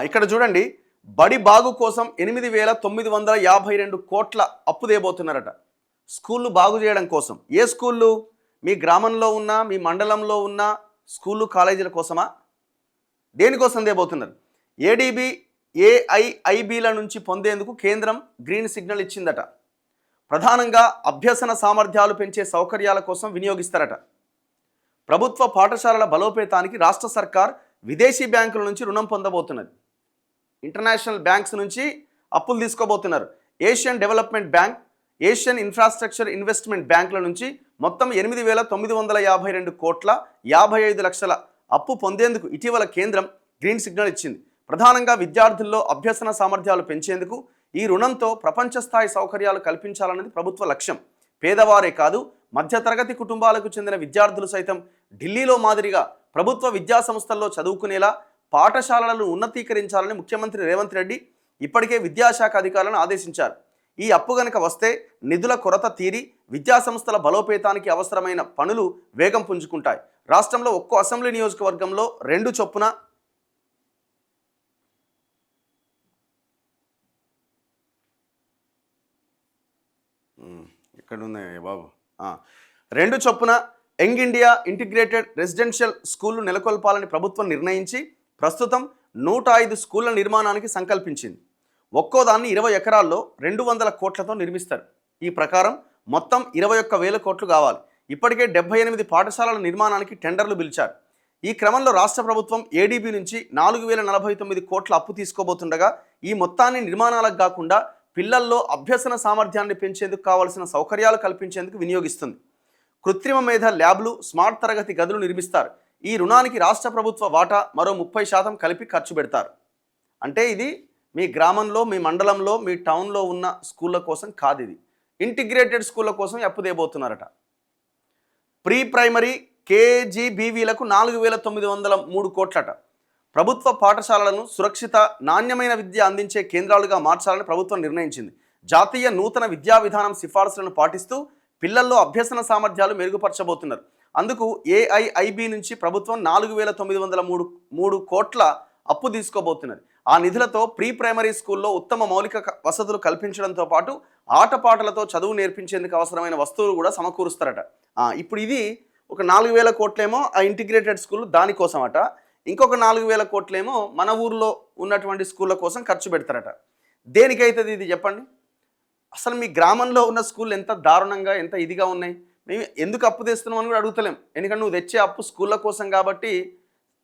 ఇక్కడ చూడండి, బడి బాగు కోసం 8,952 కోట్ల అప్పు దేబోతున్నారట. స్కూళ్ళు బాగు చేయడం కోసం. ఏ స్కూళ్ళు? మీ గ్రామంలో ఉన్న, మీ మండలంలో ఉన్న స్కూళ్ళు కాలేజీల కోసమా? దేనికోసం దేబోతున్నారు? ఏడీబీ ఏఐఐబీల నుంచి పొందేందుకు కేంద్రం గ్రీన్ సిగ్నల్ ఇచ్చిందట. ప్రధానంగా అభ్యసన సామర్థ్యాలు పెంచే సౌకర్యాల కోసం వినియోగిస్తారట. ప్రభుత్వ పాఠశాలల బలోపేతానికి రాష్ట్ర సర్కార్ విదేశీ బ్యాంకుల నుంచి రుణం పొందబోతున్నది. ఇంటర్నేషనల్ బ్యాంక్స్ నుంచి అప్పులు తీసుకోబోతున్నారు. Asian development bank, Asian infrastructure investment బ్యాంకుల నుంచి మొత్తం 8,952 కోట్ల 55 లక్షల అప్పు పొందేందుకు ఇటీవల కేంద్రం గ్రీన్ సిగ్నల్ ఇచ్చింది. ప్రధానంగా విద్యార్థుల్లో అభ్యసన సామర్థ్యాలు పెంచేందుకు ఈ రుణంతో ప్రపంచ స్థాయి సౌకర్యాలు కల్పించాలన్నది ప్రభుత్వ లక్ష్యం. పేదవారే కాదు, మధ్యతరగతి కుటుంబాలకు చెందిన విద్యార్థులు సైతం ఢిల్లీలో మాదిరిగా ప్రభుత్వ విద్యా సంస్థల్లో చదువుకునేలా పాఠశాలలను ఉన్నతీకరించాలని ముఖ్యమంత్రి రేవంత్ రెడ్డి ఇప్పటికే విద్యాశాఖ అధికారులను ఆదేశించారు. ఈ అప్పు గనక వస్తే నిధుల కొరత తీరి విద్యాసంస్థల బలోపేతానికి అవసరమైన పనులు వేగం పుంజుకుంటాయి. రాష్ట్రంలో ఒక్కో అసెంబ్లీ నియోజకవర్గంలో 2 చొప్పున ఇక్కడ ఉన్నాయి బాబు 2 చొప్పున యంగ్ ఇండియా ఇంటిగ్రేటెడ్ రెసిడెన్షియల్ స్కూళ్లు నెలకొల్పాలని ప్రభుత్వం నిర్ణయించి ప్రస్తుతం 105 స్కూళ్ల నిర్మాణానికి సంకల్పించింది. ఒక్కోదాన్ని 20 ఎకరాల్లో 200 కోట్లతో నిర్మిస్తారు. ఈ ప్రకారం మొత్తం 21,000 కోట్లు కావాలి. ఇప్పటికే 78 పాఠశాలల నిర్మాణానికి టెండర్లు పిలిచారు. ఈ క్రమంలో రాష్ట్ర ప్రభుత్వం ఏడీబీ నుంచి 4,049 కోట్ల అప్పు తీసుకోబోతుండగా ఈ మొత్తాన్ని నిర్మాణాలకు కాకుండా పిల్లల్లో అభ్యసన సామర్థ్యాన్ని పెంచేందుకు కావాల్సిన సౌకర్యాలు కల్పించేందుకు వినియోగిస్తుంది. కృత్రిమ మేధ ల్యాబ్లు, స్మార్ట్ తరగతి గదులు నిర్మిస్తారు. ఈ రుణానికి రాష్ట్ర ప్రభుత్వ వాటా మరో 30% కలిపి ఖర్చు పెడతారు. అంటే ఇది మీ గ్రామంలో, మీ మండలంలో, మీ టౌన్లో ఉన్న స్కూళ్ళ కోసం కాదు, ఇది ఇంటిగ్రేటెడ్ స్కూళ్ళ కోసం అప్పు దేబోతున్నారట. Pre primary కేజీబీవీలకు 4,903 కోట్లట. ప్రభుత్వ పాఠశాలలను సురక్షిత, నాణ్యమైన విద్య అందించే కేంద్రాలుగా మార్చాలని ప్రభుత్వం నిర్ణయించింది. జాతీయ నూతన విద్యా విధానం సిఫార్సులను పాటిస్తూ పిల్లల్లో అభ్యసన సామర్థ్యాలు మెరుగుపరచబోతున్నారు. అందుకు ఏఐఐబి నుంచి ప్రభుత్వం 4,903 కోట్ల అప్పు తీసుకోబోతున్నది. ఆ నిధులతో ప్రీ ప్రైమరీ స్కూల్లో ఉత్తమ మౌలిక వసతులు కల్పించడంతో పాటు ఆటపాటలతో చదువు నేర్పించేందుకు అవసరమైన వస్తువులు కూడా సమకూరుస్తారట. ఇప్పుడు ఇది ఒక 4,000 కోట్లేమో ఆ ఇంటిగ్రేటెడ్ స్కూల్ దానికోసం అట, ఇంకొక 4,000 కోట్లేమో మన ఊర్లో ఉన్నటువంటి స్కూళ్ళ కోసం ఖర్చు పెడతారట. దేనికైతుంది ఇది చెప్పండి? అసలు మీ గ్రామంలో ఉన్న స్కూళ్ళు ఎంత దారుణంగా, ఎంత ఇదిగా ఉన్నాయి. మేము ఎందుకు అప్పు తెస్తున్నామని కూడా అడుగుతలేం. ఎందుకంటే నువ్వు తెచ్చే అప్పు స్కూళ్ళ కోసం కాబట్టి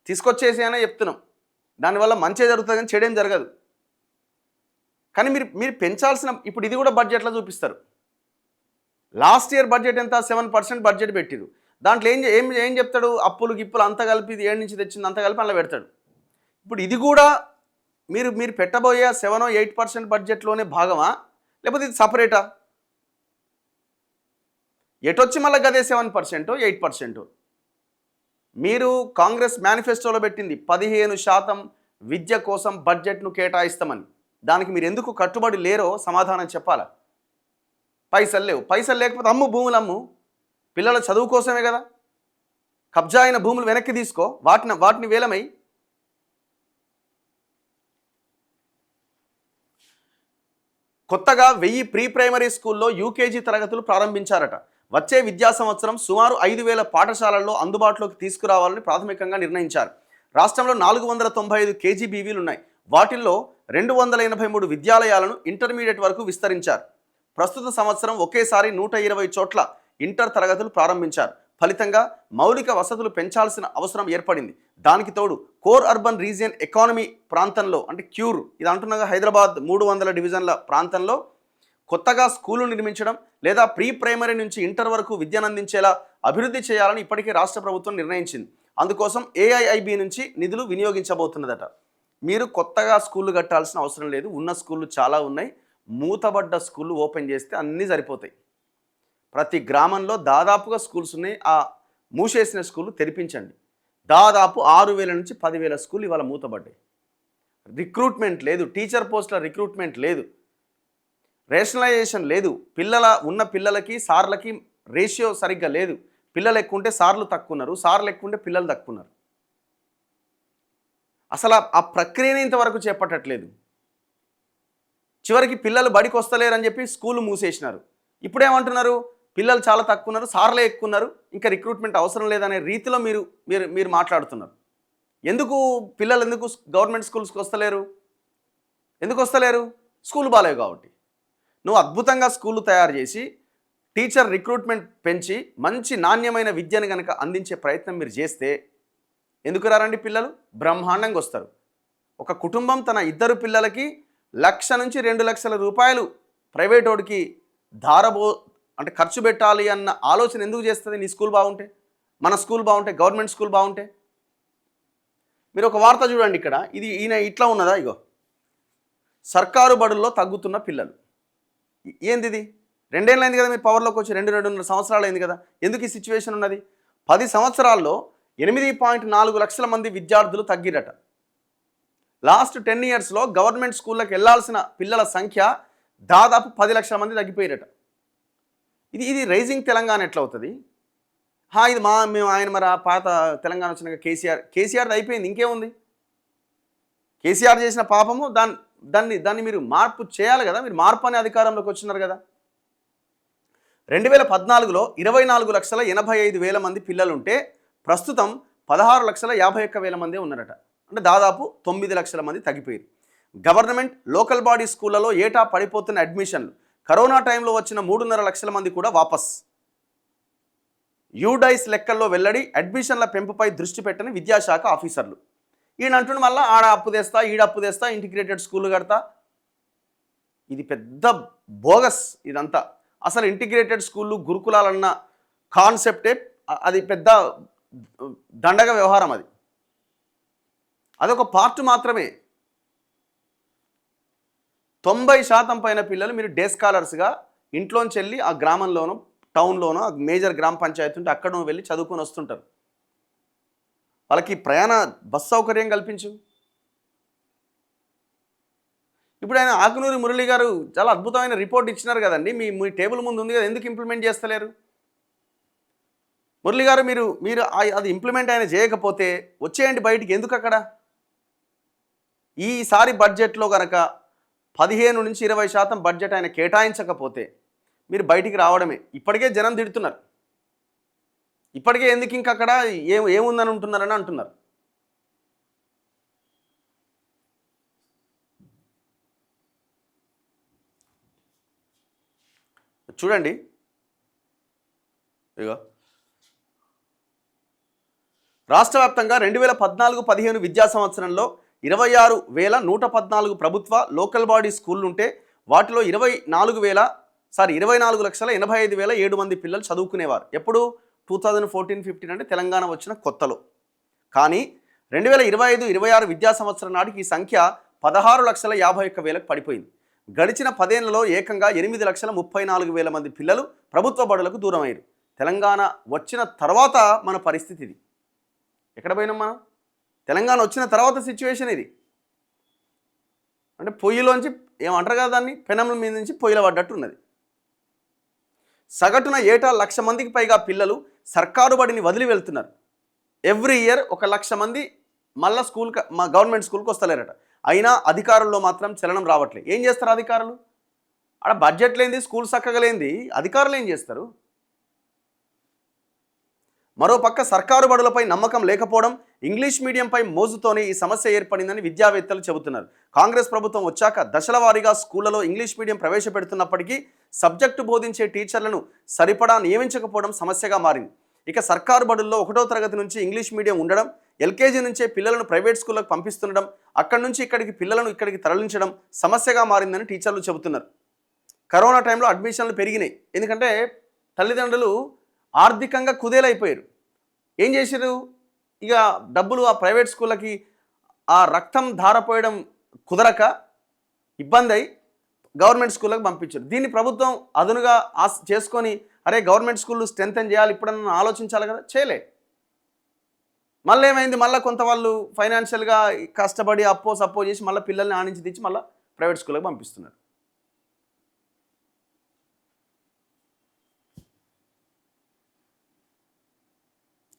తీసుకొచ్చేసి అనే చెప్తున్నాం. దానివల్ల మంచి జరుగుతుంది కానీ చెడేం జరగదు. కానీ మీరు పెంచాల్సిన, ఇప్పుడు ఇది కూడా బడ్జెట్లో చూపిస్తారు. లాస్ట్ ఇయర్ బడ్జెట్ ఎంత? 7% బడ్జెట్ పెట్టిరు. దాంట్లో ఏం చెప్తాడు? అప్పులు గిప్పులు అంతా కలిపి, ఇది 7 నుంచి తెచ్చింది అంతా కలిపి అలా పెడతాడు. ఇప్పుడు ఇది కూడా మీరు పెట్టబోయే 7-8% బడ్జెట్లోనే భాగమా, లేకపోతే ఇది సపరేటా? ఎటొచ్చి మళ్ళీ గదే 7%, 8%. మీరు కాంగ్రెస్ మేనిఫెస్టోలో పెట్టింది 15% విద్య కోసం బడ్జెట్ను కేటాయిస్తామని. దానికి మీరు ఎందుకు కట్టుబడి లేరో సమాధానం చెప్పాలా? పైసలు లేవు. పైసలు లేకపోతే అమ్ము, భూములు అమ్ము. పిల్లల చదువు కోసమే కదా. కబ్జా అయిన భూములు వెనక్కి తీసుకో, వాటిని వేలమై. కొత్తగా 1000 ప్రీ ప్రైమరీ స్కూల్లో యూకేజీ తరగతులు ప్రారంభించారట. వచ్చే విద్యా సంవత్సరం సుమారు 5,000 పాఠశాలల్లో అందుబాటులోకి తీసుకురావాలని ప్రాథమికంగా నిర్ణయించారు. రాష్ట్రంలో 495 కేజీబీవీలు ఉన్నాయి. వాటిల్లో 283 విద్యాలయాలను ఇంటర్మీడియట్ వరకు విస్తరించారు. ప్రస్తుత సంవత్సరం ఒకేసారి 120 చోట్ల ఇంటర్ తరగతులు ప్రారంభించారు. ఫలితంగా మౌలిక వసతులు పెంచాల్సిన అవసరం ఏర్పడింది. దానికి తోడు కోర్ అర్బన్ రీజియన్ ఎకానమీ ప్రాంతంలో, అంటే క్యూర్, ఇది అంటున్నగా హైదరాబాద్ 300 డివిజన్ల ప్రాంతంలో కొత్తగా స్కూలు నిర్మించడం లేదా ప్రీ ప్రైమరీ నుంచి ఇంటర్ వరకు విద్యను అందించేలా అభివృద్ధి చేయాలని ఇప్పటికే రాష్ట్ర ప్రభుత్వం నిర్ణయించింది. అందుకోసం ఏఐఐబి నుంచి నిధులు వినియోగించబోతున్నదట. మీరు కొత్తగా స్కూళ్ళు కట్టాల్సిన అవసరం లేదు. ఉన్న స్కూళ్ళు చాలా ఉన్నాయి. మూతబడ్డ స్కూళ్ళు ఓపెన్ చేస్తే అన్నీ సరిపోతాయి. ప్రతి గ్రామంలో దాదాపుగా స్కూల్స్ ఉన్నాయి. ఆ మూసేసిన స్కూళ్ళు తెరిపించండి. దాదాపు 6,000 నుంచి 10,000 స్కూళ్ళు ఇవాళ మూతబడ్డాయి. రిక్రూట్మెంట్ లేదు, టీచర్ పోస్టుల రిక్రూట్మెంట్ లేదు, రేషనలైజేషన్ లేదు. ఉన్న పిల్లలకి సార్లకి రేషియో సరిగ్గా లేదు. పిల్లలు ఎక్కువ ఉంటే సార్లు తక్కువ ఉన్నారు, సార్లు ఎక్కువ ఉంటే పిల్లలు తక్కువ ఉన్నారు. అసలు ఆ ప్రక్రియని ఇంతవరకు చేపట్టట్లేదు. చివరికి పిల్లలు బడికి వస్తలేరని చెప్పి స్కూల్ మూసేసినారు. ఇప్పుడేమంటున్నారు, పిల్లలు చాలా తక్కువ ఉన్నారు, సార్లే ఎక్కువ ఉన్నారు, ఇంకా రిక్రూట్మెంట్ అవసరం లేదనే రీతిలో మీరు మీరు మీరు మాట్లాడుతున్నారు. ఎందుకు పిల్లలు ఎందుకు గవర్నమెంట్ స్కూల్స్కి వస్తలేరు? ఎందుకు వస్తలేరు? స్కూల్ బాలేవు కాబట్టి. నువ్వు అద్భుతంగా స్కూళ్ళు తయారు చేసి టీచర్ రిక్రూట్మెంట్ పెంచి మంచి నాణ్యమైన విద్యను కనుక అందించే ప్రయత్నం మీరు చేస్తే ఎందుకు రారండి పిల్లలు? బ్రహ్మాండంగా వస్తారు. ఒక కుటుంబం తన ఇద్దరు పిల్లలకి 1,00,000 నుంచి 2,00,000 రూపాయలు ప్రైవేట్ వాడికి ధారబో అంటే ఖర్చు పెట్టాలి అన్న ఆలోచన ఎందుకు చేస్తుంది? నీ స్కూల్ బాగుంటే, మన స్కూల్ బాగుంటే, గవర్నమెంట్ స్కూల్ బాగుంటే. మీరు ఒక వార్త చూడండి ఇక్కడ, ఇది ఈయన ఇట్లా ఉన్నదా? ఇగో, సర్కారు బడుల్లో తగ్గుతున్న పిల్లలు. ఏంది ఇది? 2 ఏళ్ళు అయింది కదా మీరు పవర్లోకి వచ్చి, 2-2.5 సంవత్సరాలు అయింది కదా. ఎందుకు ఈ సిచ్యువేషన్ ఉన్నది? 10 సంవత్సరాల్లో 8.4 లక్షల మంది విద్యార్థులు తగ్గిరట. లాస్ట్ 10 ఇయర్స్లో గవర్నమెంట్ స్కూళ్ళకి వెళ్ళాల్సిన పిల్లల సంఖ్య దాదాపు 10 లక్షల మంది తగ్గిపోయారట. ఇది రైజింగ్ తెలంగాణ ఎట్లా అవుతుంది? ఇది మేము ఆయన మరి ఆ పాత తెలంగాణ వచ్చినాక కేసీఆర్ది అయిపోయింది, ఇంకేముంది? కేసీఆర్ చేసిన పాపము దాన్ని మీరు మార్పు చేయాలి కదా. మీరు మార్పు అనే అధికారంలోకి వచ్చినారు కదా. 2014లో 24,85,000 మంది పిల్లలుంటే ప్రస్తుతం 16,51,000 మంది ఉన్నారట. అంటే దాదాపు 9 లక్షల మంది తగ్గిపోయారు. గవర్నమెంట్ లోకల్ బాడీ స్కూళ్ళలో ఏటా పడిపోతున్న అడ్మిషన్లు, కరోనా టైంలో వచ్చిన 3.5 లక్షల మంది కూడా వాపస్. యూడైస్ లెక్కల్లో వెల్లడి, అడ్మిషన్ల పెంపుపై దృష్టి పెట్టని విద్యాశాఖ ఆఫీసర్లు. ఈయన అంటుండే మళ్ళీ ఆడ అప్పు తెస్తా, ఈడ అప్పు తెస్తా, ఇంటిగ్రేటెడ్ స్కూళ్ళు కడతా. ఇది పెద్ద బోగస్ ఇదంతా. అసలు ఇంటిగ్రేటెడ్ స్కూళ్ళు, గురుకులాలన్న కాన్సెప్టే అది పెద్ద దండగ వ్యవహారం. అదొక పార్ట్ మాత్రమే. 90% పైన పిల్లలు మీరు డే స్కాలర్స్గా ఇంట్లోంచి వెళ్ళి ఆ గ్రామంలోనో టౌన్లోనో మేజర్ గ్రామ పంచాయతీ ఉంటే అక్కడ వెళ్ళి చదువుకొని వస్తుంటారు. వాళ్ళకి ప్రయాణ బస్ సౌకర్యం కల్పించు. ఇప్పుడు ఆయన ఆకునూరి మురళి గారు చాలా అద్భుతమైన రిపోర్ట్ ఇచ్చినారు కదండి, మీ టేబుల్ ముందు ఉంది కదా, ఎందుకు ఇంప్లిమెంట్ చేస్తలేరు? మురళి గారు మీరు అది ఇంప్లిమెంట్ ఆయన చేయకపోతే వచ్చేయండి బయటికి. ఎందుకు అక్కడ? ఈసారి బడ్జెట్లో కనుక 15 నుంచి 20% బడ్జెట్ ఆయన కేటాయించకపోతే మీరు బయటికి రావడమే. ఇప్పటికే జనం తిడుతున్నారు. ఇప్పటికే ఎందుకు ఇంక అక్కడ ఏముందని ఉంటున్నారని అంటున్నారు. చూడండి, ఇగో రాష్ట్ర వ్యాప్తంగా 2014-15 విద్యా సంవత్సరంలో 26,114 ప్రభుత్వ లోకల్ బాడీ స్కూళ్ళు ఉంటే వాటిలో 24,85,7 మంది పిల్లలు చదువుకునేవారు. ఎప్పుడు? 2014-15 అంటే తెలంగాణ వచ్చిన కొత్తలో. కానీ 2025-26 విద్యా సంవత్సరం నాటికి ఈ సంఖ్య 16,51,000కు పడిపోయింది. గడిచిన 10 ఏళ్లలో ఏకంగా 8,34,000 మంది పిల్లలు ప్రభుత్వ బడులకు దూరం అయ్యారు. తెలంగాణ వచ్చిన తర్వాత మన పరిస్థితి ఇది. ఎక్కడ పోయినాం మనం? తెలంగాణ వచ్చిన తర్వాత సిచ్యువేషన్ ఇది. అంటే పొయ్యిలోంచి ఏమంటారు కదా దాన్ని, పెనముల మీద నుంచి పొయ్యిలో పడ్డట్టు ఉన్నది. సగటున ఏటా 1,00,000 మందికి పైగా పిల్లలు సర్కారు బడిని వదిలి వెళ్తున్నారు. ఎవ్రీ ఇయర్ 1,00,000 మంది మళ్ళీ మా గవర్నమెంట్ స్కూల్కి వస్తలేరట. అయినా అధికారుల్లో మాత్రం చలనం రావట్లేదు. ఏం చేస్తారు అధికారులు? ఆడ బడ్జెట్ లేనిది, స్కూల్ చక్కగా లేనిది అధికారులు ఏం చేస్తారు? మరోపక్క సర్కారు బడులపై నమ్మకం లేకపోవడం, ఇంగ్లీష్ మీడియంపై మోజుతోనే ఈ సమస్య ఏర్పడిందని విద్యావేత్తలు చెబుతున్నారు. కాంగ్రెస్ ప్రభుత్వం వచ్చాక దశల వారీగా స్కూళ్లలో ఇంగ్లీష్ మీడియం ప్రవేశపెడుతున్నప్పటికీ సబ్జెక్టు బోధించే టీచర్లను సరిపడా నియమించకపోవడం సమస్యగా మారింది. ఇక సర్కారు బడుల్లో 1వ తరగతి నుంచి ఇంగ్లీష్ మీడియం ఉండడం, ఎల్కేజీ నుంచే పిల్లలను ప్రైవేట్ స్కూళ్ళకు పంపిస్తుండడం, అక్కడి నుంచి పిల్లలను ఇక్కడికి తరలించడం సమస్యగా మారిందని టీచర్లు చెబుతున్నారు. కరోనా టైంలో అడ్మిషన్లు పెరిగినాయి. ఎందుకంటే తల్లిదండ్రులు ఆర్థికంగా కుదేలైపోయారు. ఏం చేశారు? ఇక డబ్బులు ఆ ప్రైవేట్ స్కూళ్ళకి ఆ రక్తం ధారపోయడం కుదరక ఇబ్బంది అయి గవర్నమెంట్ స్కూళ్ళకి పంపించారు. దీన్ని ప్రభుత్వం అదునుగా చేసుకొని అరే గవర్నమెంట్ స్కూళ్ళు స్ట్రెంథెన్ చేయాలి ఇప్పుడన్నా ఆలోచించాలి కదా, చేయలే. మళ్ళీ ఏమైంది? మళ్ళీ కొంత వాళ్ళు ఫైనాన్షియల్గా కష్టపడి సప్పో చేసి మళ్ళీ పిల్లల్ని ఆనించి తెచ్చి మళ్ళీ ప్రైవేట్ స్కూళ్ళకి పంపిస్తున్నారు.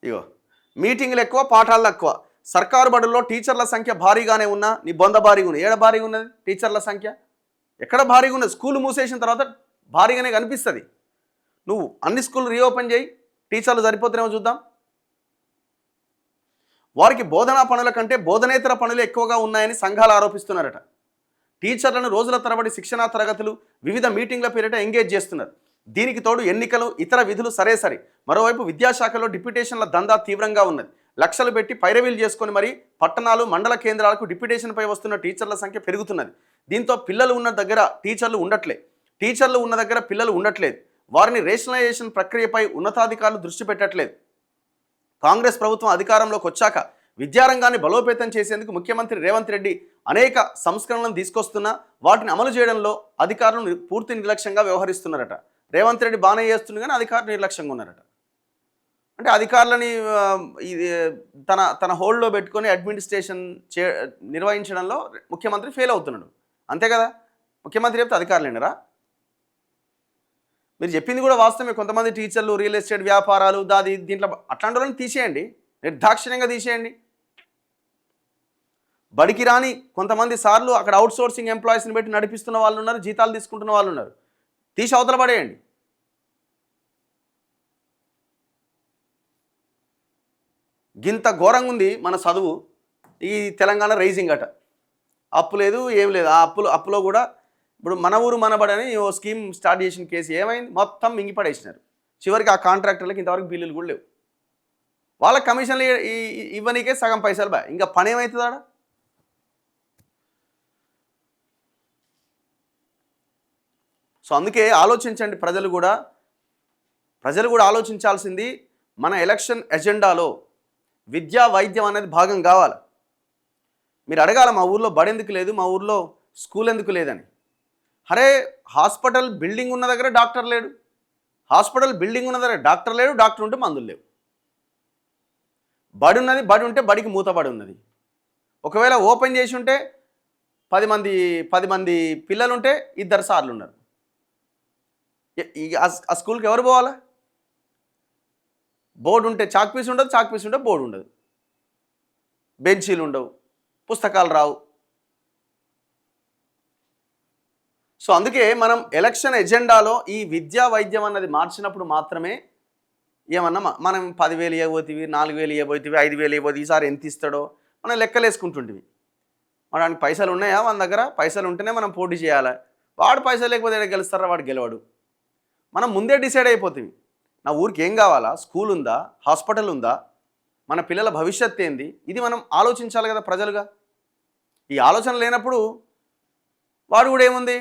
ఇగో మీటింగ్లు ఎక్కువ, పాఠాలు తక్కువ. సర్కారు బడుల్లో టీచర్ల సంఖ్య భారీగానే ఉన్నా నీ బొంద భారీగా ఉన్నది. ఏడ భారీగా ఉన్నది టీచర్ల సంఖ్య? ఎక్కడ భారీగా ఉన్నది? స్కూల్ మూసేసిన తర్వాత భారీగానే కనిపిస్తుంది. నువ్వు అన్ని స్కూల్ రీఓపెన్ చేయి, టీచర్లు సరిపోతున్నామో చూద్దాం. వారికి బోధనా పనుల కంటే బోధనేతర పనులు ఎక్కువగా ఉన్నాయని సంఘాలు ఆరోపిస్తున్నారట. టీచర్లను రోజుల తరబడి శిక్షణా తరగతులు, వివిధ మీటింగ్ల పేరిట ఎంగేజ్ చేస్తున్నారు. దీనికి తోడు ఎన్నికలు, ఇతర విధులు సరే. మరోవైపు విద్యాశాఖలో డిప్యూటేషన్ల దందా తీవ్రంగా ఉన్నది. లక్షలు పెట్టి పైరవీలు చేసుకొని మరి పట్టణాలు, మండల కేంద్రాలకు డిప్యూటేషన్పై వస్తున్న టీచర్ల సంఖ్య పెరుగుతున్నది. దీంతో పిల్లలు ఉన్న దగ్గర టీచర్లు ఉన్న దగ్గర పిల్లలు ఉండట్లేదు. వారిని రేషనలైజేషన్ ప్రక్రియపై ఉన్నతాధికారులు దృష్టి పెట్టట్లేదు. కాంగ్రెస్ ప్రభుత్వం అధికారంలోకి వచ్చాక విద్యారంగాన్ని బలోపేతం చేసేందుకు ముఖ్యమంత్రి రేవంత్ రెడ్డి అనేక సంస్కరణలను తీసుకొస్తున్నా వాటిని అమలు చేయడంలో అధికారులు పూర్తి నిర్లక్ష్యంగా వ్యవహరిస్తున్నారట. రేవంత్ రెడ్డి బాగానే చేస్తుంది కానీ అధికారులు నిర్లక్ష్యంగా ఉన్నారట. అంటే అధికారులని తన హోల్డ్లో పెట్టుకొని అడ్మినిస్ట్రేషన్ నిర్వహించడంలో ముఖ్యమంత్రి ఫెయిల్ అవుతున్నాడు. అంతే కదా? ముఖ్యమంత్రి చెప్తే అధికారులేనరా? మీరు చెప్పింది కూడా వాస్తవమే. కొంతమంది టీచర్లు, రియల్ ఎస్టేట్ వ్యాపారాలు, దీంట్లో అట్లాంటి వాళ్ళని తీసేయండి, నిర్దాక్షిణ్యంగా తీసేయండి. బడికి రాని కొంతమంది సార్లు అక్కడ అవుట్ సోర్సింగ్ ఎంప్లాయీస్ని పెట్టి నడిపిస్తున్న వాళ్ళు ఉన్నారు, జీతాలు తీసుకుంటున్న వాళ్ళు ఉన్నారు. తీసి అవతల పడేయండి. గింత ఘోరంగా ఉంది మన చదువు. ఈ తెలంగాణ రైజింగ్ అట, అప్పు లేదు, ఏం లేదు. ఆ అప్పులో కూడా ఇప్పుడు మన ఊరు మనబడని ఓ స్కీమ్ స్టార్ట్ చేసిన కేసు ఏమైంది? మొత్తం మింగిపడేసినారు. చివరికి ఆ కాంట్రాక్టర్లకు ఇంతవరకు బిల్లులు కూడా లేవు. వాళ్ళ కమిషన్లు ఇవ్వనీకే సగం పైసలు బాయ్. ఇంకా పని ఏమవుతుంది ఆడ? సో అందుకే ఆలోచించండి. ప్రజలు కూడా ఆలోచించాల్సింది, మన ఎలక్షన్ ఎజెండాలో విద్యా వైద్యం అనేది భాగం కావాలి. మీరు అడగాల, మా ఊర్లో బడి ఎందుకు లేదు, మా ఊర్లో స్కూల్ ఎందుకు లేదని. అరే, హాస్పిటల్ బిల్డింగ్ ఉన్న దగ్గర డాక్టర్ లేడు, హాస్పిటల్ బిల్డింగ్ ఉన్న దగ్గర డాక్టర్ లేడు, డాక్టర్ ఉంటే మందులు లేవు. బడి ఉన్నది, బడి ఉంటే బడికి మూతబడి ఉన్నది. ఒకవేళ ఓపెన్ చేసి ఉంటే 10 మంది పిల్లలు ఉంటే 2 సార్లు ఉన్నారు. ఆ స్కూల్కి ఎవరు పోవాలా? బోర్డు ఉంటే చాక్ పీస్ ఉండదు, చాక్ పీస్ ఉంటే బోర్డు ఉండదు, బెంచీలు ఉండవు, పుస్తకాలు రావు. సో అందుకే మనం ఎలక్షన్ ఎజెండాలో ఈ విద్యా వైద్యం అన్నది మార్చినప్పుడు మాత్రమే ఏమన్నా మనం 10,000 ఇవ్వబోతివి, 4,000 ఇవ్వబోతివి, 5,000 ఇవ్వబోతు, ఈసారి ఎంత ఇస్తాడో మనం లెక్కలేసుకుంటుంటివి. మనకి పైసలు ఉన్నాయా? మన దగ్గర పైసలు ఉంటేనే మనం పోటీ చేయాలి. వాడు పైసలు లేకపోతే గెలుస్తారా? వాడు గెలవాడు. మనం ముందే డిసైడ్ అయిపోతుంది. నా ఊరికి ఏం కావాలా? స్కూల్ ఉందా? హాస్పిటల్ ఉందా? మన పిల్లల భవిష్యత్తు ఏంది? ఇది మనం ఆలోచించాలి కదా ప్రజలుగా. ఈ ఆలోచన లేనప్పుడు వాడు కూడా ఏముంది,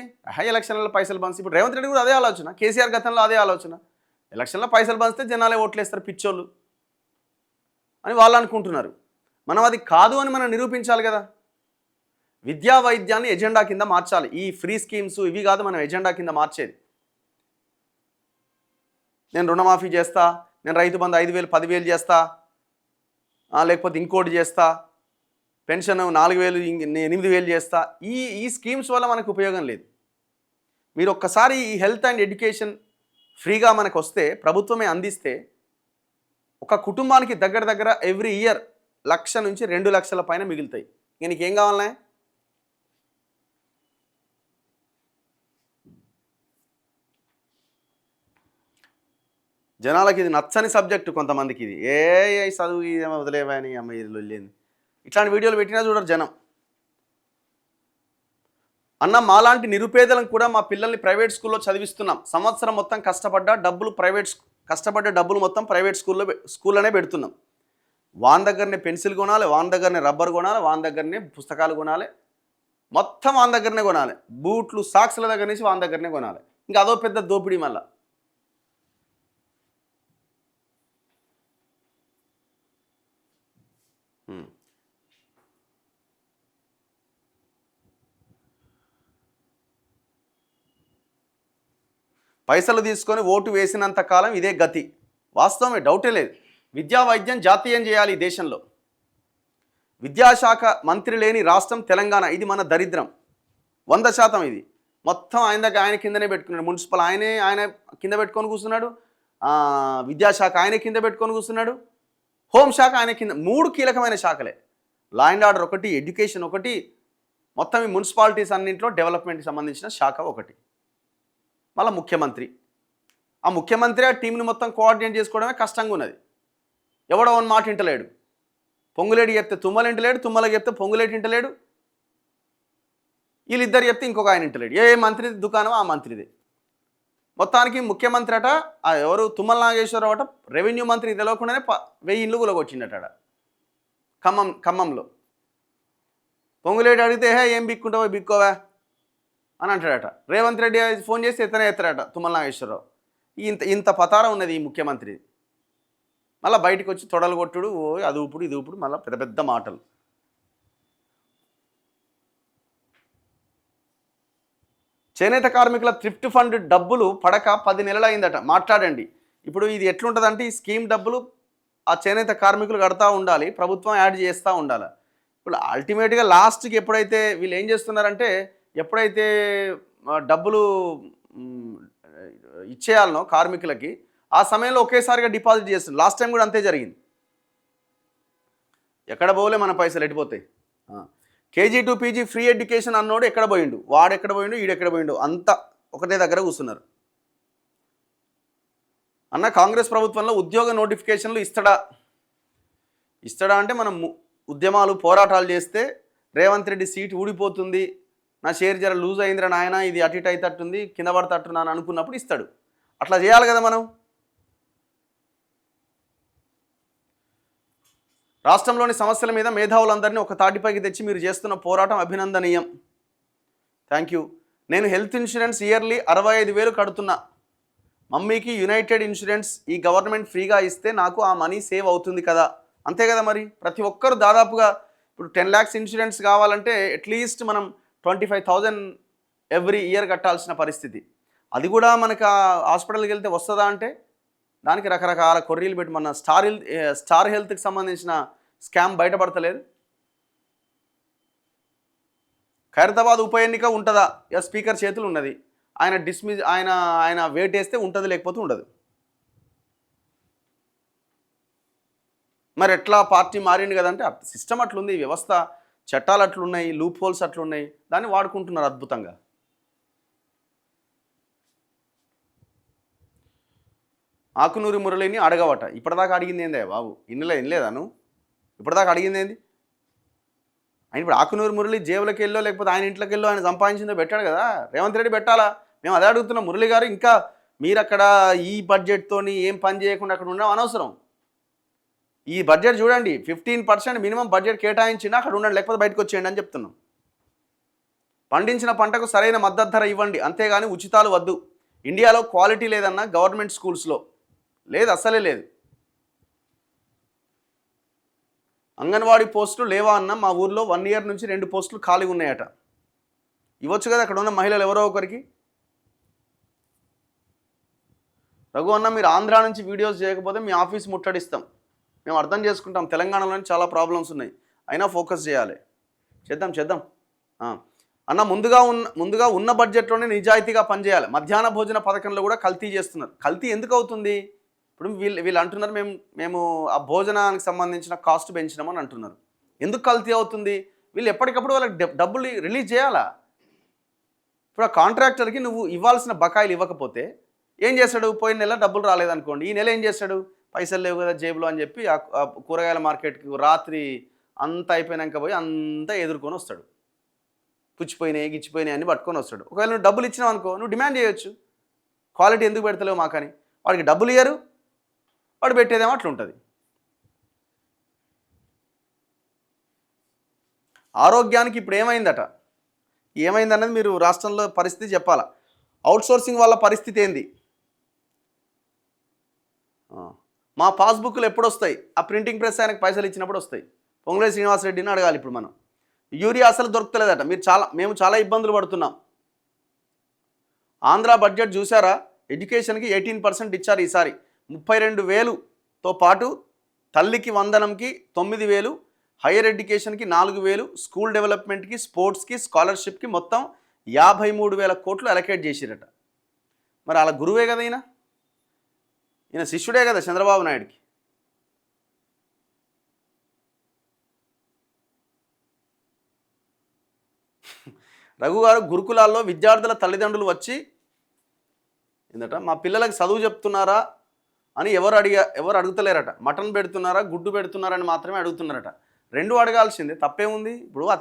ఎలక్షన్లలో పైసలు పంచి. ఇప్పుడు రేవంత్ రెడ్డి కూడా అదే ఆలోచన, కేసీఆర్ గతంలో అదే ఆలోచన. ఎలక్షన్లో పైసలు పంచితే జనాలే ఓట్లేస్తారు, పిచ్చోళ్ళు అని వాళ్ళు అనుకుంటున్నారు. మనం అది కాదు అని మనం నిరూపించాలి కదా. విద్యా వైద్యాన్ని ఎజెండా కింద మార్చాలి. ఈ ఫ్రీ స్కీమ్స్ ఇవి కాదు మనం ఎజెండా కింద మార్చేది. నేను రుణమాఫీ చేస్తా, నేను రైతు బంధు 5,000 10,000 చేస్తా, లేకపోతే ఇంకోటి చేస్తా, పెన్షన్ 4,000 8,000 చేస్తా. ఈ స్కీమ్స్ వల్ల మనకు ఉపయోగం లేదు. మీరు ఒక్కసారి ఈ హెల్త్ అండ్ ఎడ్యుకేషన్ ఫ్రీగా మనకు వస్తే, ప్రభుత్వమే అందిస్తే, ఒక కుటుంబానికి దగ్గర ఎవ్రీ ఇయర్ 1,00,000 నుంచి 2 లక్షల పైన మిగులుతాయి. ఇక నీకేం కావాలనే? జనాలకి ఇది నచ్చని సబ్జెక్టు, కొంతమందికి ఇది చదువు ఇదేమో వదిలేవని అమ్మ ఇది వెళ్ళింది. ఇట్లాంటి వీడియోలు పెట్టినా చూడరు జనం. అన్న, మాలాంటి నిరుపేదలను కూడా మా పిల్లల్ని ప్రైవేట్ స్కూల్లో చదివిస్తున్నాం. సంవత్సరం మొత్తం కష్టపడ్డ డబ్బులు మొత్తం ప్రైవేట్ స్కూల్లోనే పెడుతున్నాం. వాన్ దగ్గరనే పెన్సిల్ కొనాలి, వాన్ దగ్గరనే రబ్బర్ కొనాలి, వాన్ దగ్గరనే పుస్తకాలు కొనాలి, మొత్తం వాన్ దగ్గరనే కొనాలి. బూట్లు సాక్స్ల దగ్గర నుంచి వాన్ దగ్గరనే కొనాలి. ఇంకా అదో పెద్ద దోపిడీ. మళ్ళీ పైసలు తీసుకొని ఓటు వేసినంత కాలం ఇదే గతి. వాస్తవమే, డౌటే లేదు. విద్యా వైద్యం జాతీయం చేయాలి ఈ దేశంలో. విద్యాశాఖ మంత్రి లేని రాష్ట్రం తెలంగాణ. ఇది మన దరిద్రం 100%. ఇది మొత్తం ఆయన కిందనే పెట్టుకున్నాడు. మున్సిపల్ ఆయన కింద పెట్టుకొని కూర్చున్నాడు, విద్యాశాఖ ఆయన కింద పెట్టుకొని కూర్చున్నాడు, హోంశాఖ ఆయన కింద. 3 కీలకమైన శాఖలే. లా అండ్ ఆర్డర్ ఒకటి, ఎడ్యుకేషన్ ఒకటి, మొత్తం ఈ మున్సిపాలిటీస్ అన్నింటిలో డెవలప్మెంట్కి సంబంధించిన శాఖ ఒకటి. మళ్ళీ ముఖ్యమంత్రి, ఆ ముఖ్యమంత్రి ఆ టీంని మొత్తం కోఆర్డినేట్ చేసుకోవడమే కష్టంగా ఉన్నది. ఎవడో వన్ మాట ఇంటలేడు. పొంగులేటి చెప్తే తుమ్మలు ఇంటలేడు, తుమ్మలకి చెప్తే పొంగులేటి ఇంటలేడు, వీళ్ళిద్దరు చెప్తే ఇంకొక ఆయన ఇంటలేడు. ఏ మంత్రిది దుకాణం ఆ మంత్రిది. మొత్తానికి ముఖ్యమంత్రి అట ఎవరు తుమ్మల నాగేశ్వరరావు అట రెవెన్యూ మంత్రి తెలియకుండానే 1000 ఇండ్లు కూలగొచ్చిండట ఖమ్మంలో. పొంగులేటి అడిగితే ఏం బిక్కుంటావో బిక్కోవా అని అంటాడట. రేవంత్ రెడ్డి ఫోన్ చేసి ఎత్తరాట తుమ్మల నాగేశ్వరరావు. ఇంత పతారం ఉన్నది ఈ ముఖ్యమంత్రి. మళ్ళీ బయటకు వచ్చి తొడలు కొట్టుడు, అది ఊపుడు ఇది ఊపుడు, మళ్ళీ పెద్ద పెద్ద మాటలు. చేనేత కార్మికుల థ్రిఫ్ట్ ఫండ్ డబ్బులు పడక 10 నెలలు అయిందట. మాట్లాడండి. ఇప్పుడు ఇది ఎట్లుంటుందంటే ఈ స్కీమ్ డబ్బులు ఆ చేనేత కార్మికులు కడతా ఉండాలి, ప్రభుత్వం యాడ్ చేస్తూ ఉండాలి. ఇప్పుడు అల్టిమేట్గా లాస్ట్కి ఎప్పుడైతే వీళ్ళు ఏం చేస్తున్నారంటే ఎప్పుడైతే డబ్బులు ఇచ్చేయాలనో కార్మికులకి ఆ సమయంలో ఒకేసారిగా డిపాజిట్ చేస్తుంది. లాస్ట్ టైం కూడా అంతే జరిగింది. ఎక్కడ పోలే మన పైసలు ఎట్టిపోతాయి. KG to PG free education అన్నోడు ఎక్కడ పోయిండు, వాడు ఎక్కడ పోయిండు, ఈడెక్కడ పోయిండు, అంతా ఒకటే దగ్గర కూర్చున్నారు. అన్న కాంగ్రెస్ ప్రభుత్వంలో ఉద్యోగ నోటిఫికేషన్లు ఇస్తాడా అంటే మనం ఉద్యమాలు పోరాటాలు చేస్తే రేవంత్ రెడ్డి సీటు ఊడిపోతుంది, నా షేర్ జర లూజ్ అయిందిరా నాయన, ఇది అటు ఇటు అయితట్టుంది, కింద పడతట్టున్నా అని అనుకున్నప్పుడు ఇస్తాడు. అట్లా చేయాలి కదా మనం. రాష్ట్రంలోని సమస్యల మీద మేధావులందరినీ ఒక తాటిపైకి తెచ్చి మీరు చేస్తున్న పోరాటం అభినందనీయం. Thank you. నేను హెల్త్ ఇన్సూరెన్స్ ఇయర్లీ 65,000 కడుతున్నా. మమ్మీకి యునైటెడ్ ఇన్సూరెన్స్ ఈ గవర్నమెంట్ ఫ్రీగా ఇస్తే నాకు ఆ మనీ సేవ్ అవుతుంది కదా. అంతే కదా మరి. ప్రతి ఒక్కరు దాదాపుగా ఇప్పుడు 10 lakhs ఇన్సూరెన్స్ కావాలంటే అట్లీస్ట్ మనం 25,000 ఎవ్రీ ఇయర్ కట్టాల్సిన పరిస్థితి. అది కూడా మనకు హాస్పిటల్కి వెళ్తే వస్తుందా అంటే దానికి రకరకాల కొర్రీలు పెట్టి మన స్టార్ హెల్త్కి సంబంధించిన స్కామ్ బయటపడతలేదు. ఖైరతాబాద్ ఉప ఎన్నిక ఉంటుందా? స్పీకర్ చేతులు ఉన్నది, ఆయన వేట్ వేస్తే ఉంటుంది, లేకపోతే ఉండదు. మరి ఎట్లా పార్టీ మారింది కదంటే సిస్టమ్ అట్లుంది, వ్యవస్థ చట్టాలు అట్లున్నాయి, లూప్ హోల్స్ అట్లున్నాయి, దాన్ని వాడుకుంటున్నారు అద్భుతంగా. ఆకునూరి మురళిని అడగవట. ఇప్పటిదాకా అడిగింది ఏందే బాబు? ఇనలేదా నువ్వు? ఇప్పటిదాకా అడిగింది ఏంది? ఆయన ఇప్పుడు ఆకునూరి మురళి జేబులకి వెళ్ళో లేకపోతే ఆయన ఇంట్లోకి వెళ్ళో ఆయన సంపాదించిందో పెట్టాడు కదా. రేవంత్ రెడ్డి పెట్టాలా? మేము అదే అడుగుతున్నాం. మురళి గారు ఇంకా మీరు అక్కడ ఈ బడ్జెట్తోని ఏం పని చేయకుండా అక్కడ ఉండడం అనవసరం. ఈ బడ్జెట్ చూడండి, 15% మినిమం బడ్జెట్ కేటాయించినా అక్కడ ఉండండి, లేకపోతే బయటకు వచ్చేయండి అని చెప్తున్నాం. పండించిన పంటకు సరైన మద్దతు ధర ఇవ్వండి, అంతేగాని ఉచితాలు వద్దు. ఇండియాలో క్వాలిటీ లేదన్న గవర్నమెంట్ స్కూల్స్లో లేదు, అస్సలే లేదు. అంగన్వాడీ పోస్టులు లేవా అన్న, మా ఊర్లో 1 year నుంచి 2 పోస్టులు ఖాళీగా ఉన్నాయట. ఇవ్వచ్చు కదా అక్కడ ఉన్న మహిళలు ఎవరో ఒకరికి. రఘు అన్న మీరు ఆంధ్రా నుంచి వీడియోస్ చేయకపోతే మీ ఆఫీస్ ముట్టడిస్తాం. మేము అర్థం చేసుకుంటాం, తెలంగాణలోని చాలా ప్రాబ్లమ్స్ ఉన్నాయి, అయినా ఫోకస్ చేయాలి. చేద్దాం అన్న. ముందుగా ఉన్న బడ్జెట్లోనే నిజాయితీగా పనిచేయాలి. మధ్యాహ్న భోజన పథకంలో కూడా కల్తీ చేస్తున్నారు. కల్తీ ఎందుకు అవుతుంది? ఇప్పుడు వీళ్ళు అంటున్నారు మేము ఆ భోజనానికి సంబంధించిన కాస్ట్ పెంచినామని అంటున్నారు. ఎందుకు కల్తీ అవుతుంది? వీళ్ళు ఎప్పటికప్పుడు వాళ్ళకి డబ్బులు రిలీజ్ చేయాలా? ఇప్పుడు ఆ కాంట్రాక్టర్కి నువ్వు ఇవ్వాల్సిన బకాయిలు ఇవ్వకపోతే ఏం చేస్తాడు? పోయిన నెల డబ్బులు రాలేదనుకోండి, ఈ నెల ఏం చేస్తాడు? పైసలు లేవు కదా జేబులో అని చెప్పి ఆ కూరగాయల మార్కెట్కి రాత్రి అంతా అయిపోయినాక పోయి అంతా ఎదుర్కొని వస్తాడు. పుచ్చిపోయినాయి గిచ్చిపోయినాయి అన్ని పట్టుకొని వస్తాడు. ఒకవేళ నువ్వు డబ్బులు ఇచ్చినావు అనుకో, నువ్వు డిమాండ్ చేయొచ్చు, క్వాలిటీ ఎందుకు పెడతలేవు మాకని. వాడికి డబ్బులు ఇయ్యరు, వాడు పెట్టేదేమో అట్లుంటుంది. ఆరోగ్యానికి ఇప్పుడు ఏమైందన్నది మీరు రాష్ట్రంలో పరిస్థితి చెప్పాలా. అవుట్సోర్సింగ్ వాళ్ళ పరిస్థితి ఏంది? మా పాస్బుక్లు ఎప్పుడు వస్తాయి? ఆ ప్రింటింగ్ ప్రెస్ ఆయనకు పైసలు ఇచ్చినప్పుడు వస్తాయి. పొంగులేటి శ్రీనివాసరెడ్డిని అడగాలి ఇప్పుడు మనం. యూరియా అసలు దొరుకుతలేదట. మేము చాలా ఇబ్బందులు పడుతున్నాం. ఆంధ్ర బడ్జెట్ చూసారా? ఎడ్యుకేషన్కి 18% ఇచ్చారు ఈసారి. 32,000తో పాటు తల్లికి వందనంకి 9,000, హైయర్ ఎడ్యుకేషన్కి 4,000, స్కూల్ డెవలప్మెంట్కి, స్పోర్ట్స్కి, స్కాలర్షిప్కి మొత్తం 53,000 కోట్లు అలొకేట్ చేసిరట. మరి అలా గురువే కదా ఈయన శిష్యుడే కదా చంద్రబాబు నాయుడికి. రఘు గారు గురుకులాల్లో విద్యార్థుల తల్లిదండ్రులు వచ్చి ఏందట మా పిల్లలకి చదువు చెప్తున్నారా అని ఎవరు అడుగుతలేరట. మటన్ పెడుతున్నారా గుడ్డు పెడుతున్నారని మాత్రమే అడుగుతున్నారట. రెండు అడగాల్సిందే, తప్పేముంది. ఇప్పుడు ఆ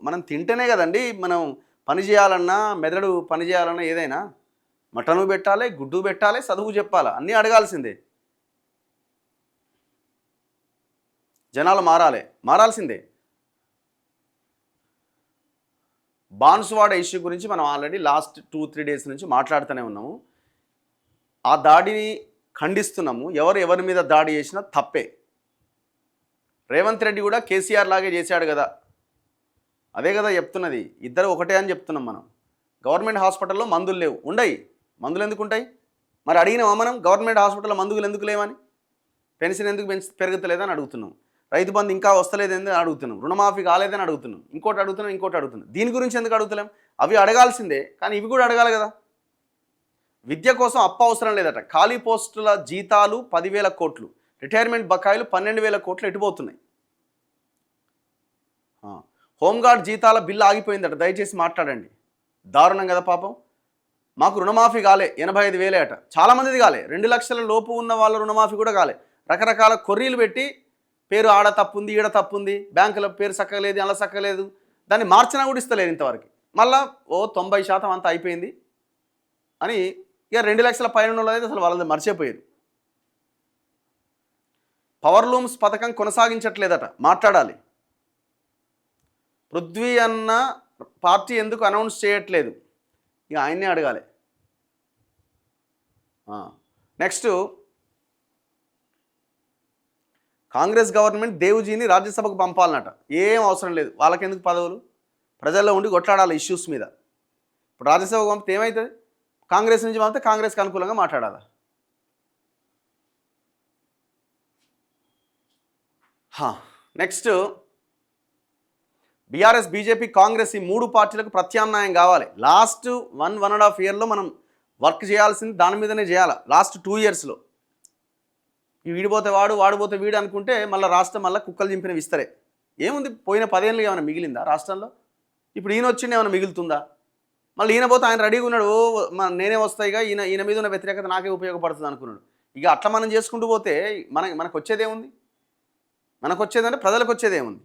మనం తింటేనే కదండి మనం పని చేయాలన్నా, మెదడు పని చేయాలన్నా ఏదైనా మటను పెట్టాలి, గుడ్డు పెట్టాలి, చదువు చెప్పాలి, అన్నీ అడగాల్సిందే. జనాలు మారాల్సిందే. బాన్సువాడ ఇష్యూ గురించి మనం ఆల్రెడీ లాస్ట్ 2-3 డేస్ నుంచి మాట్లాడుతూనే ఉన్నాము. ఆ దాడిని ఖండిస్తున్నాము. ఎవరి మీద దాడి చేసినా తప్పే. రేవంత్ రెడ్డి కూడా కేసీఆర్ లాగే చేశాడు కదా, అదే కదా చెప్తున్నది. ఇద్దరు ఒకటే అని చెప్తున్నాం మనం. గవర్నమెంట్ హాస్పిటల్లో మందులు లేవు, ఉండయి. మందులు ఎందుకు ఉంటాయి? మరి అడిగినామా మనం గవర్నమెంట్ హాస్పిటల్లో మందులు ఎందుకు లేవని? పెన్షన్ ఎందుకు పెరుగుతలేదని అడుగుతున్నాం. రైతు బంధు ఇంకా వస్తలేదని అడుగుతున్నాం. రుణమాఫీ కాలేదని అడుగుతున్నాం. ఇంకోటి అడుగుతున్నాం. దీని గురించి ఎందుకు అడుగుతలేం? అవి అడగాల్సిందే, కానీ ఇవి కూడా అడగాలి కదా. విద్య కోసం అప్పు అవసరం లేదట. ఖాళీ పోస్టుల జీతాలు 10,000 కోట్లు, రిటైర్మెంట్ బకాయిలు 12,000 కోట్లు ఎటుపోతున్నాయి. హోంగార్డ్ జీతాల బిల్లు ఆగిపోయిందట, దయచేసి మాట్లాడండి. దారుణం కదా పాపం. మాకు రుణమాఫీ కాలే, 85,000 అట. చాలామందిది కాలే. 2 లక్షల లోపు ఉన్న వాళ్ళ రుణమాఫీ కూడా కాలే. రకరకాల కొర్రీలు పెట్టి పేరు ఆడ తప్పుంది, ఈడ తప్పుంది, బ్యాంకుల పేరు చక్కలేదు, అలా చక్కలేదు, దాన్ని మార్చినా కూడా ఇస్తలేదు ఇంతవరకు. మళ్ళా 90% అంతా అయిపోయింది అని ఇక 2 లక్షల పైన అయితే అసలు వాళ్ళది మర్చిపోయారు. పవర్ లూమ్స్ పథకం కొనసాగించట్లేదట, మాట్లాడాలి. పృథ్వీ అన్న పార్టీ ఎందుకు అనౌన్స్ చేయట్లేదు? ఇక ఆయన్నే అడగాలి. నెక్స్ట్, కాంగ్రెస్ గవర్నమెంట్ దేవుజీని రాజ్యసభకు పంపాలన్నట. ఏం అవసరం లేదు, వాళ్ళకెందుకు పదవులు? ప్రజల్లో ఉండి కొట్లాడాలి ఇష్యూస్ మీద. ఇప్పుడు రాజ్యసభకు పంపితే ఏమవుతుంది? కాంగ్రెస్ నుంచి పంపితే కాంగ్రెస్కి అనుకూలంగా మాట్లాడాలా? నెక్స్ట్, బీఆర్ఎస్, బీజేపీ, కాంగ్రెస్ ఈ 3 పార్టీలకు ప్రత్యామ్నాయం కావాలి. లాస్ట్ 1.5 ఇయర్లో మనం వర్క్ చేయాల్సింది దాని మీదనే చేయాలి. లాస్ట్ 2 ఇయర్స్లో ఈ వీడిపోతే వాడిపోతే వీడు అనుకుంటే మళ్ళీ రాష్ట్రం మళ్ళీ కుక్కలు చింపిన విస్తరే. ఏముంది? పోయిన 10 ఏళ్ళు ఏమైనా మిగిలిందా రాష్ట్రంలో? ఇప్పుడు ఈయన వచ్చింది ఏమైనా మిగులుతుందా? మళ్ళీ ఈయన పోతే ఆయన రెడీగా ఉన్నాడు, నేనే వస్తాయిగా, ఈయన మీద ఉన్న వ్యతిరేకత నాకే ఉపయోగపడుతుంది అనుకున్నాడు. ఇక అట్లా మనం చేసుకుంటూ పోతే మనకు వచ్చేదేముంది? మనకు వచ్చేదంటే ప్రజలకు వచ్చేదేముంది?